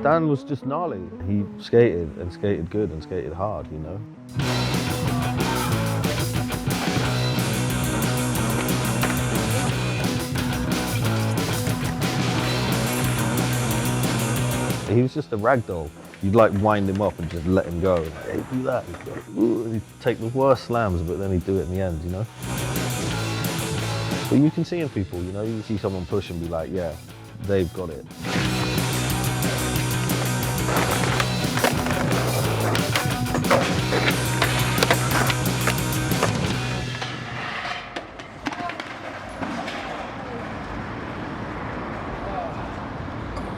Dan was just gnarly. He skated and skated good and skated hard, you know. He was just a ragdoll. You'd like wind him up and just let him go. Like, hey, do that. He'd go, ooh, and he'd take the worst slams, but then he'd do it in the end, you know? But you can see in people, you know, you see someone push and be like, yeah, they've got it.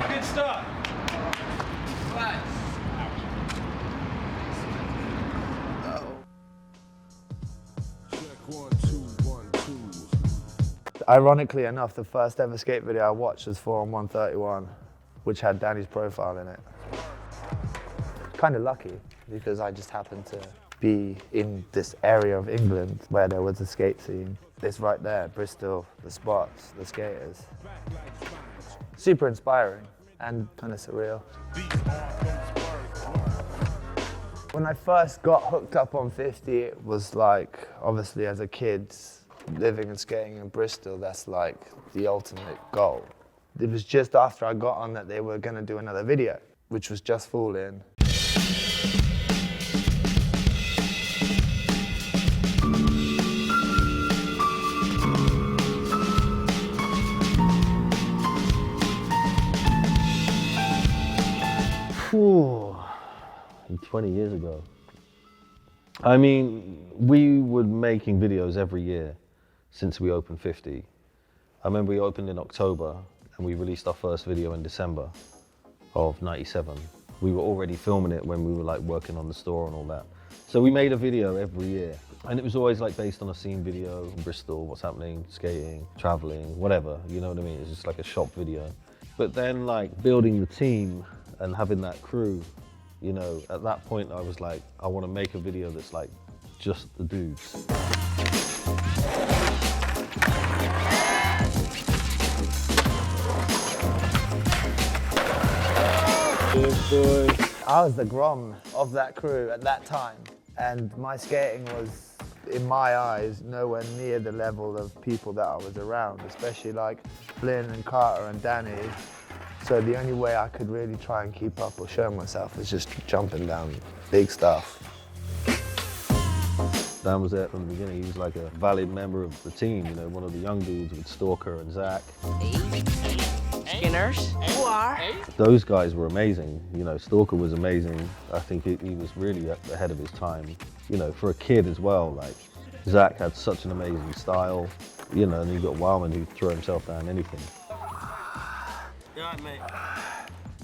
Good start. Right. Ironically enough, the first ever skate video I watched was 4 on 131, which had Danny's profile in it. Kind of lucky, because I just happened to be in this area of England where there was a skate scene. This right there, Bristol, the spots, the skaters. Super inspiring and kind of surreal. When I first got hooked up on 50, it was like, obviously as a kid, living and skating in Bristol, that's like the ultimate goal. It was just after I got on that they were gonna do another video, which was Just Fall In. Whew, 20 years ago. I mean, we were making videos every year since we opened 50. I remember we opened in October and we released our first video in December of '97. We were already filming it when we were like working on the store and all that. So we made a video every year and it was always like based on a scene video in Bristol, what's happening, skating, traveling, whatever, you know what I mean? It's just like a shop video. But then like building the team and having that crew, you know, at that point I was like, I want to make a video that's like just the dudes. Good boy. I was the grom of that crew at that time, and my skating was, in my eyes, nowhere near the level of people that I was around, especially like Flynn and Carter and Danny. So the only way I could really try and keep up or show myself was just jumping down big stuff. Dan was there from the beginning. He was like a valid member of the team, you know, one of the young dudes with Stalker and Zach. Skinners. Those guys were amazing. You know, Stalker was amazing. I think he was really ahead of his time. You know, for a kid as well, like, Zach had such an amazing style, you know, and you got Wileman who threw himself down anything. Right, mate.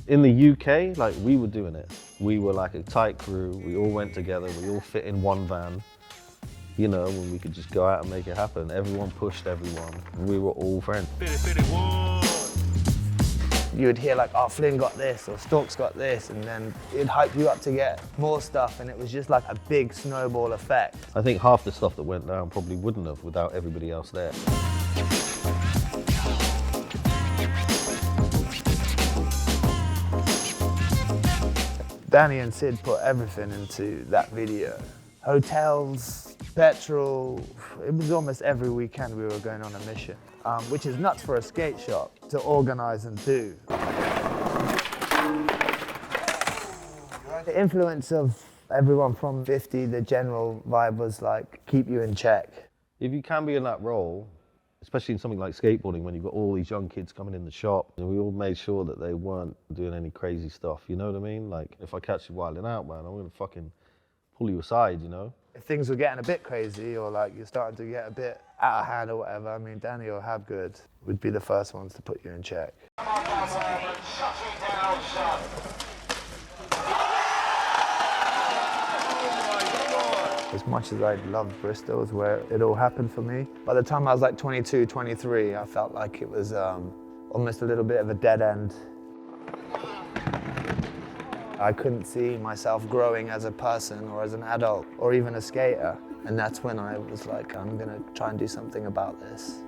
In the UK, like, we were doing it. We were like a tight crew. We all went together. We all fit in one van. You know, when we could just go out and make it happen. Everyone pushed everyone. We were all friends. You would hear like, oh, Flynn got this, or Stalk's got this, and then it'd hype you up to get more stuff, and it was just like a big snowball effect. I think half the stuff that went down probably wouldn't have without everybody else there. Danny and Sid put everything into that video. Hotels, petrol, it was almost every weekend we were going on a mission, which is nuts for a skate shop to organize and do. The influence of everyone from 50, the general vibe was like, keep you in check. If you can be in that role, especially in something like skateboarding, when you've got all these young kids coming in the shop, and we all made sure that they weren't doing any crazy stuff, you know what I mean? Like, if I catch you wilding out, man, I'm gonna fucking pull you aside, you know? If things were getting a bit crazy, or like you're starting to get a bit out of hand or whatever, I mean, Danny or Habgood would be the first ones to put you in check. As much as I loved Bristol, is where it all happened for me. By the time I was like 22, 23, I felt like it was almost a little bit of a dead end. I couldn't see myself growing as a person or as an adult or even a skater. And that's when I was like, I'm gonna try and do something about this.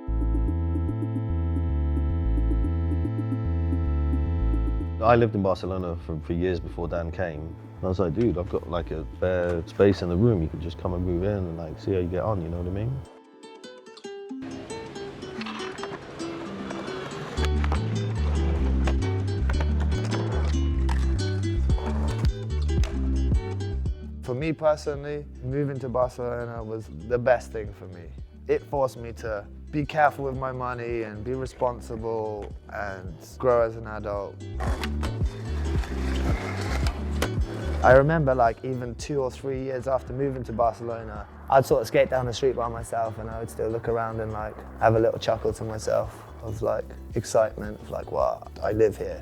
I lived in Barcelona for years before Dan came. I was like, dude, I've got like a bare space in the room. You could just come and move in and like see how you get on, you know what I mean? For me personally, moving to Barcelona was the best thing for me. It forced me to be careful with my money and be responsible and grow as an adult. I remember like even 2 or 3 years after moving to Barcelona, I'd sort of skate down the street by myself and I would still look around and like have a little chuckle to myself of like excitement of like, wow, I live here.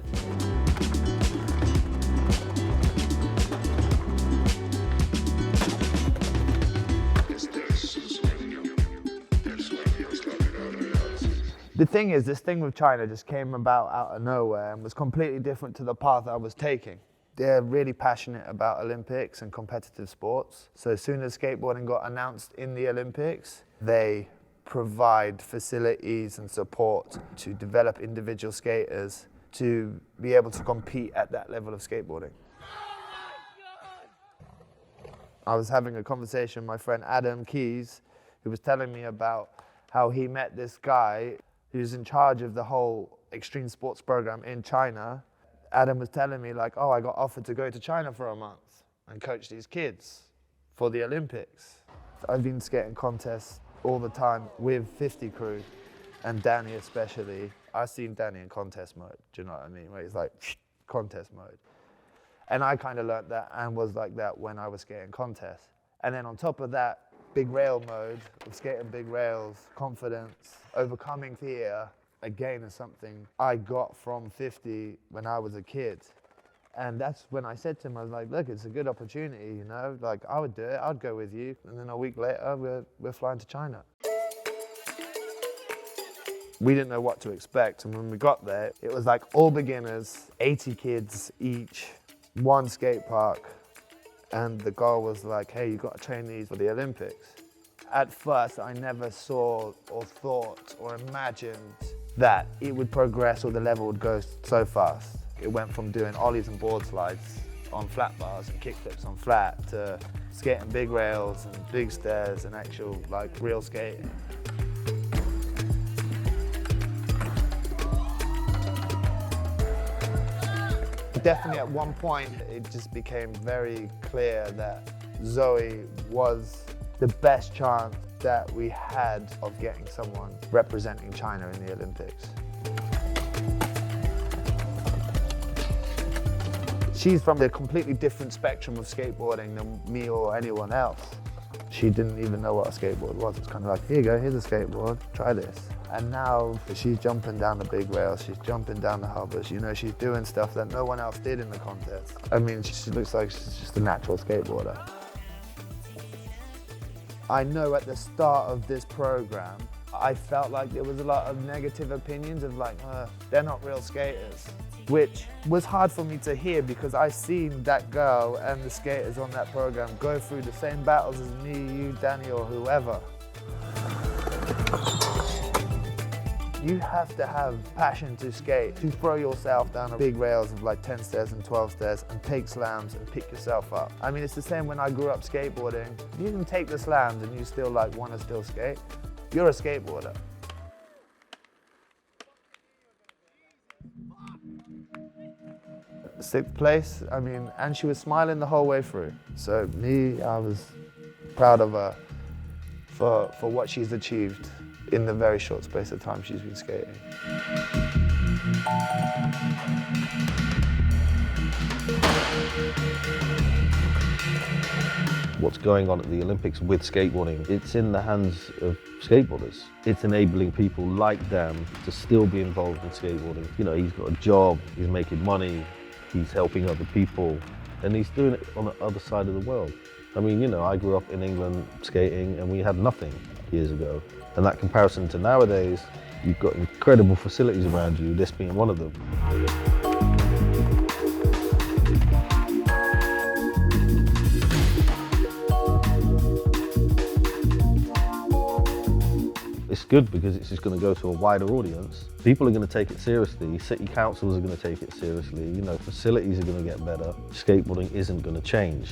The thing is, this thing with China just came about out of nowhere and was completely different to the path I was taking. They're really passionate about Olympics and competitive sports. So as soon as skateboarding got announced in the Olympics, they provide facilities and support to develop individual skaters to be able to compete at that level of skateboarding. I was having a conversation with my friend Adam Keys, who was telling me about how he met this guy who's in charge of the whole extreme sports program in China. Adam was telling me like, oh, I got offered to go to China for a month and coach these kids for the Olympics. I've been skating contests all the time with 50 crew and Danny especially. I've seen Danny in contest mode, do you know what I mean? Where it's like contest mode. And I kind of learned that and was like that when I was skating contests. And then on top of that, big rail mode, of skating big rails, confidence, overcoming fear, again is something I got from 50 when I was a kid. And that's when I said to him, I was like, look, it's a good opportunity, you know, like I would do it, I'd go with you. And then a week later, we're flying to China. We didn't know what to expect. And when we got there, it was like all beginners, 80 kids each, one skate park. And the goal was like, hey, you got to train these for the Olympics. At first, I never saw or thought or imagined that it would progress or the level would go so fast. It went from doing ollies and board slides on flat bars and kickflips on flat to skating big rails and big stairs and actual like real skating. Definitely at one point, it just became very clear that Zoe was the best chance that we had of getting someone representing China in the Olympics. She's from a completely different spectrum of skateboarding than me or anyone else. She didn't even know what a skateboard was. It's kind of like, here you go, here's a skateboard, try this. And now she's jumping down the big rails, she's jumping down the hovers, you know, she's doing stuff that no one else did in the contest. I mean, she looks like she's just a natural skateboarder. I know at the start of this program, I felt like there was a lot of negative opinions of like, they're not real skaters, which was hard for me to hear because I've seen that girl and the skaters on that program go through the same battles as me, you, Danny, or whoever. You have to have passion to skate, to throw yourself down big rails of like 10 stairs and 12 stairs and take slams and pick yourself up. I mean, it's the same when I grew up skateboarding. You can take the slams and you still like want to still skate. You're a skateboarder. Sixth place, I mean, and she was smiling the whole way through. So me, I was proud of her for what she's achieved in the very short space of time she's been skating. What's going on at the Olympics with skateboarding, it's in the hands of skateboarders. It's enabling people like Dan to still be involved in skateboarding. You know, he's got a job, he's making money, he's helping other people, and he's doing it on the other side of the world. I mean, you know, I grew up in England skating and we had nothing years ago. And that comparison to nowadays, you've got incredible facilities around you, this being one of them. It's good because it's just going to go to a wider audience. People are going to take it seriously. City councils are going to take it seriously. You know, facilities are going to get better. Skateboarding isn't going to change.